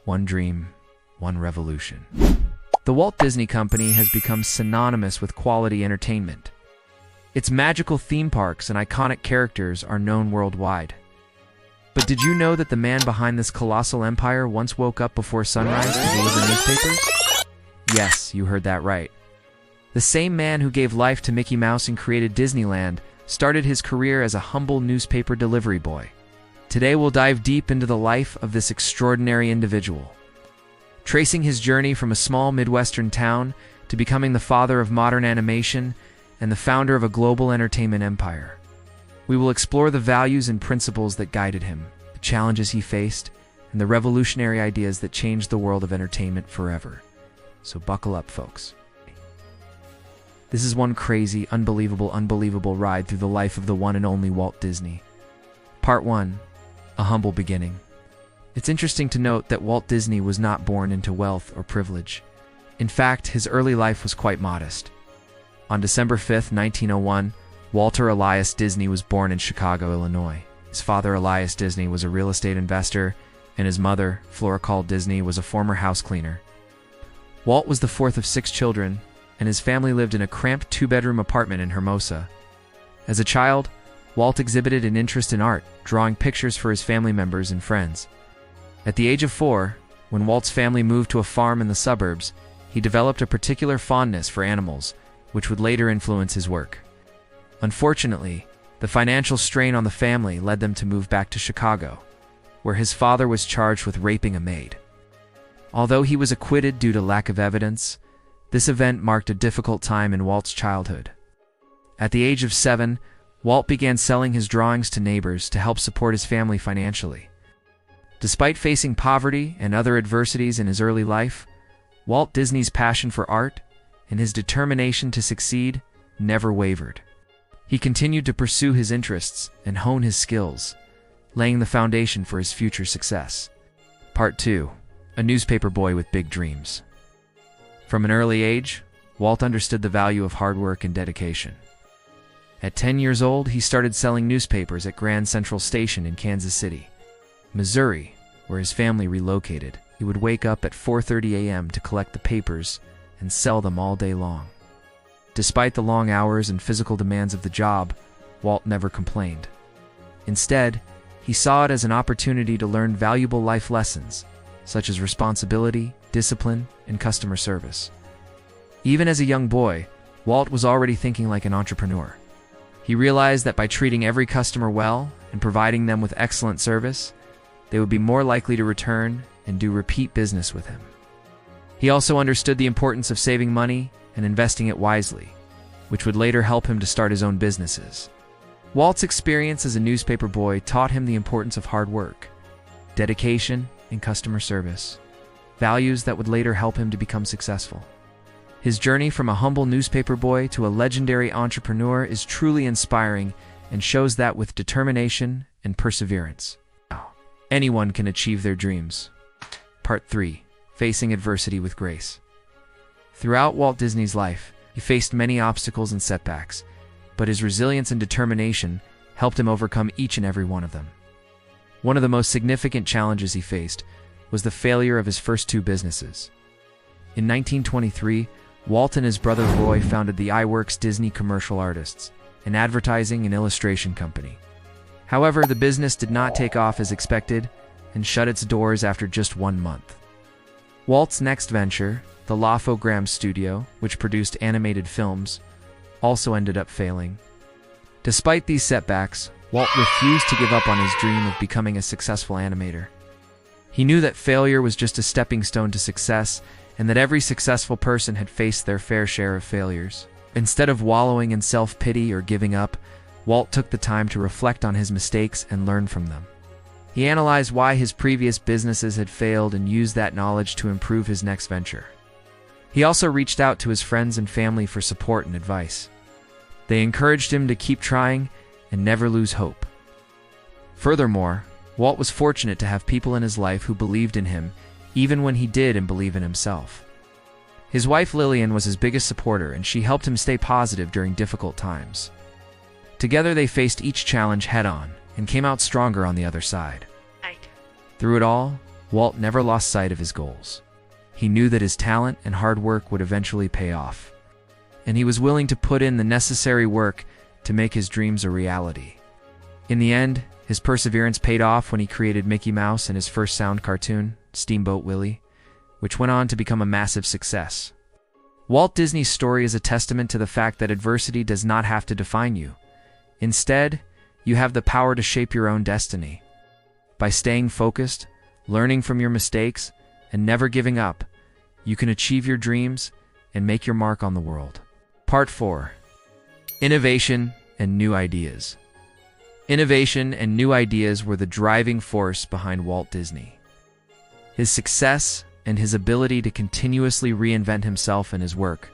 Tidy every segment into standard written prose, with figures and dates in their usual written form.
One dream, one revolution. The Walt Disney Company has become synonymous with quality entertainment. Its magical theme parks and iconic characters are known worldwide. But did you know that the man behind this colossal empire once woke up before sunrise to deliver newspapers? Yes, you heard that right. The same man who gave life to Mickey Mouse and created Disneyland started his career as a humble newspaper delivery boy. Today we'll dive deep into the life of this extraordinary individual, tracing his journey from a small Midwestern town to becoming the father of modern animation and the founder of a global entertainment empire. We will explore the values and principles that guided him, the challenges he faced, and the revolutionary ideas that changed the world of entertainment forever. So buckle up, folks. This is one crazy, unbelievable ride through the life of the one and only Walt Disney. Part 1. A humble beginning. It's interesting to note that Walt Disney was not born into wealth or privilege. In fact, his early life was quite modest. On December 5, 1901, Walter Elias Disney was born in Chicago, Illinois. His father, Elias Disney, was a real estate investor, and his mother, Flora Call Disney, was a former house cleaner. Walt was the fourth of 6 children, and his family lived in a cramped 2-bedroom apartment in Hermosa. As a child, Walt exhibited an interest in art, drawing pictures for his family members and friends. At the age of 4, when Walt's family moved to a farm in the suburbs, he developed a particular fondness for animals, which would later influence his work. Unfortunately, the financial strain on the family led them to move back to Chicago, where his father was charged with raping a maid. Although he was acquitted due to lack of evidence, this event marked a difficult time in Walt's childhood. At the age of 7, Walt began selling his drawings to neighbors to help support his family financially. Despite facing poverty and other adversities in his early life, Walt Disney's passion for art and his determination to succeed never wavered. He continued to pursue his interests and hone his skills, laying the foundation for his future success. Part 2. A newspaper boy with big dreams. From an early age, Walt understood the value of hard work and dedication. At 10 years old, he started selling newspapers at Grand Central Station in Kansas City, Missouri, where his family relocated. He would wake up at 4:30 a.m. to collect the papers and sell them all day long. Despite the long hours and physical demands of the job, Walt never complained. Instead, he saw it as an opportunity to learn valuable life lessons, such as responsibility, discipline, and customer service. Even as a young boy, Walt was already thinking like an entrepreneur. He realized that by treating every customer well and providing them with excellent service, they would be more likely to return and do repeat business with him. He also understood the importance of saving money and investing it wisely, which would later help him to start his own businesses. Walt's experience as a newspaper boy taught him the importance of hard work, dedication, and customer service, values that would later help him to become successful. His journey from a humble newspaper boy to a legendary entrepreneur is truly inspiring and shows that with determination and perseverance, anyone can achieve their dreams. Part 3. Facing adversity with grace. Throughout Walt Disney's life, he faced many obstacles and setbacks, but his resilience and determination helped him overcome each and every one of them. One of the most significant challenges he faced was the failure of his first 2 businesses. In 1923, Walt and his brother Roy founded the iWorks Disney Commercial Artists, an advertising and illustration company. However, the business did not take off as expected and shut its doors after just 1 month. Walt's next venture, the Laugh-O-Gram Studio, which produced animated films, also ended up failing. Despite these setbacks, Walt refused to give up on his dream of becoming a successful animator. He knew that failure was just a stepping stone to success, and that every successful person had faced their fair share of failures. Instead of wallowing in self-pity or giving up, Walt took the time to reflect on his mistakes and learn from them. He analyzed why his previous businesses had failed and used that knowledge to improve his next venture. He also reached out to his friends and family for support and advice. They encouraged him to keep trying and never lose hope. Furthermore, Walt was fortunate to have people in his life who believed in him, even when he didn't believe in himself. His wife Lillian was his biggest supporter, and she helped him stay positive during difficult times. Together they faced each challenge head-on and came out stronger on the other side. Through it all, Walt never lost sight of his goals. He knew that his talent and hard work would eventually pay off, and he was willing to put in the necessary work to make his dreams a reality. In the end, his perseverance paid off when he created Mickey Mouse and his first sound cartoon, Steamboat Willie, which went on to become a massive success. Walt Disney's story is a testament to the fact that adversity does not have to define you. Instead, you have the power to shape your own destiny. By staying focused, learning from your mistakes, and never giving up, you can achieve your dreams and make your mark on the world. Part 4. Innovation and New Ideas. Innovation and new ideas were the driving force behind Walt Disney. His success and his ability to continuously reinvent himself and his work.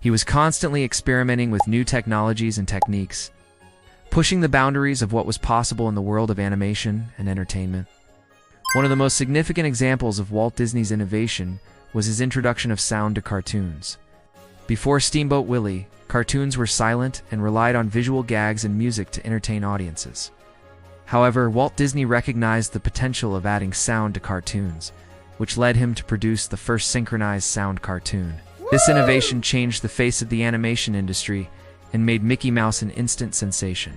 He was constantly experimenting with new technologies and techniques, pushing the boundaries of what was possible in the world of animation and entertainment. One of the most significant examples of Walt Disney's innovation was his introduction of sound to cartoons. Before Steamboat Willie, cartoons were silent and relied on visual gags and music to entertain audiences. However, Walt Disney recognized the potential of adding sound to cartoons, which led him to produce the first synchronized sound cartoon. This innovation changed the face of the animation industry and made Mickey Mouse an instant sensation.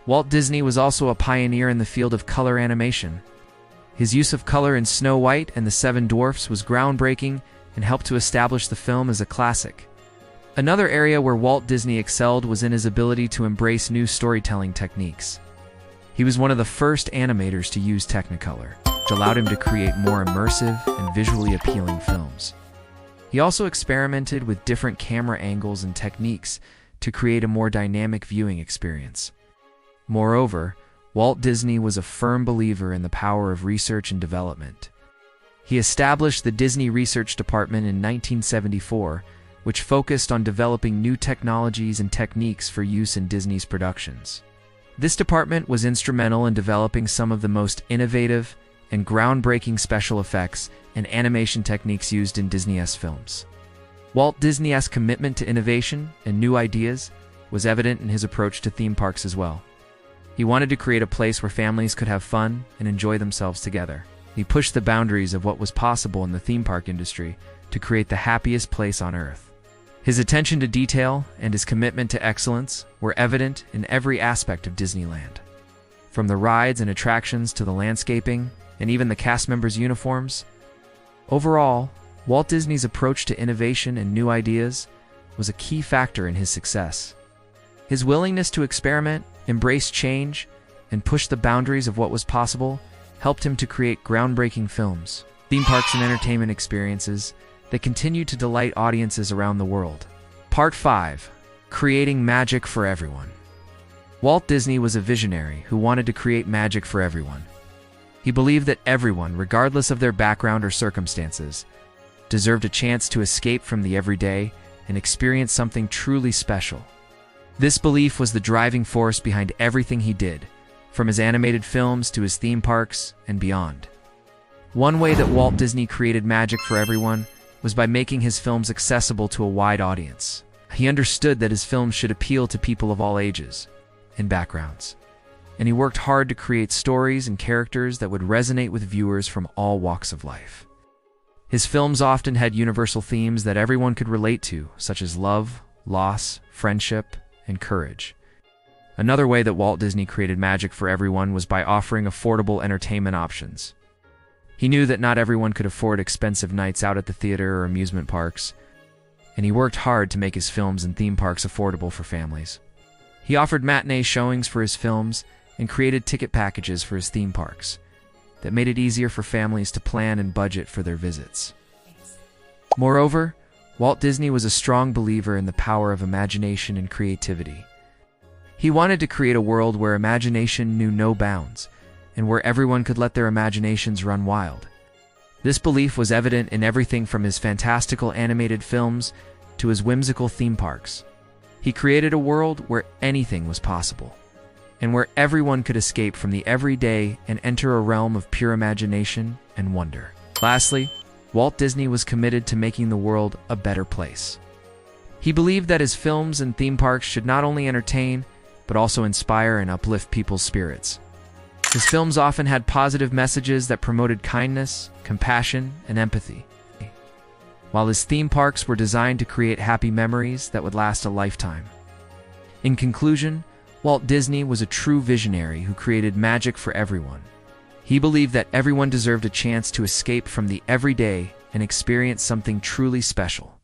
Walt Disney was also a pioneer in the field of color animation. His use of color in Snow White and the Seven Dwarfs was groundbreaking and helped to establish the film as a classic. Another area where Walt Disney excelled was in his ability to embrace new storytelling techniques. He was one of the first animators to use Technicolor, which allowed him to create more immersive and visually appealing films. He also experimented with different camera angles and techniques to create a more dynamic viewing experience. Moreover, Walt Disney was a firm believer in the power of research and development. He established the Disney Research Department in 1974, which focused on developing new technologies and techniques for use in Disney's productions. This department was instrumental in developing some of the most innovative and groundbreaking special effects and animation techniques used in Disney's films. Walt Disney's commitment to innovation and new ideas was evident in his approach to theme parks as well. He wanted to create a place where families could have fun and enjoy themselves together. He pushed the boundaries of what was possible in the theme park industry to create the happiest place on earth. His attention to detail and his commitment to excellence were evident in every aspect of Disneyland. From the rides and attractions to the landscaping and even the cast members' uniforms. Overall, Walt Disney's approach to innovation and new ideas was a key factor in his success. His willingness to experiment, embrace change, and push the boundaries of what was possible helped him to create groundbreaking films, theme parks, and entertainment experiences that continue to delight audiences around the world. Part 5. Creating Magic for Everyone. Walt Disney was a visionary who wanted to create magic for everyone. He believed that everyone, regardless of their background or circumstances, deserved a chance to escape from the everyday and experience something truly special. This belief was the driving force behind everything he did, from his animated films to his theme parks and beyond. One way that Walt Disney created magic for everyone was by making his films accessible to a wide audience. He understood that his films should appeal to people of all ages and backgrounds, and he worked hard to create stories and characters that would resonate with viewers from all walks of life. His films often had universal themes that everyone could relate to, such as love, loss, friendship, and courage. Another way that Walt Disney created magic for everyone was by offering affordable entertainment options. He knew that not everyone could afford expensive nights out at the theater or amusement parks, and he worked hard to make his films and theme parks affordable for families. He offered matinee showings for his films and created ticket packages for his theme parks that made it easier for families to plan and budget for their visits. Moreover, Walt Disney was a strong believer in the power of imagination and creativity. He wanted to create a world where imagination knew no bounds, and where everyone could let their imaginations run wild. This belief was evident in everything from his fantastical animated films to his whimsical theme parks. He created a world where anything was possible, and where everyone could escape from the everyday and enter a realm of pure imagination and wonder. Lastly, Walt Disney was committed to making the world a better place. He believed that his films and theme parks should not only entertain, but also inspire and uplift people's spirits. His films often had positive messages that promoted kindness, compassion, and empathy, while his theme parks were designed to create happy memories that would last a lifetime. In conclusion, Walt Disney was a true visionary who created magic for everyone. He believed that everyone deserved a chance to escape from the everyday and experience something truly special.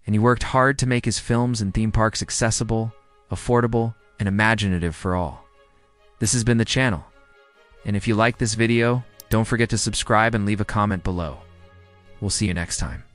And he worked hard to make his films and theme parks accessible, affordable, and imaginative for all. This has been the channel. And if you like this video, don't forget to subscribe and leave a comment below. We'll see you next time.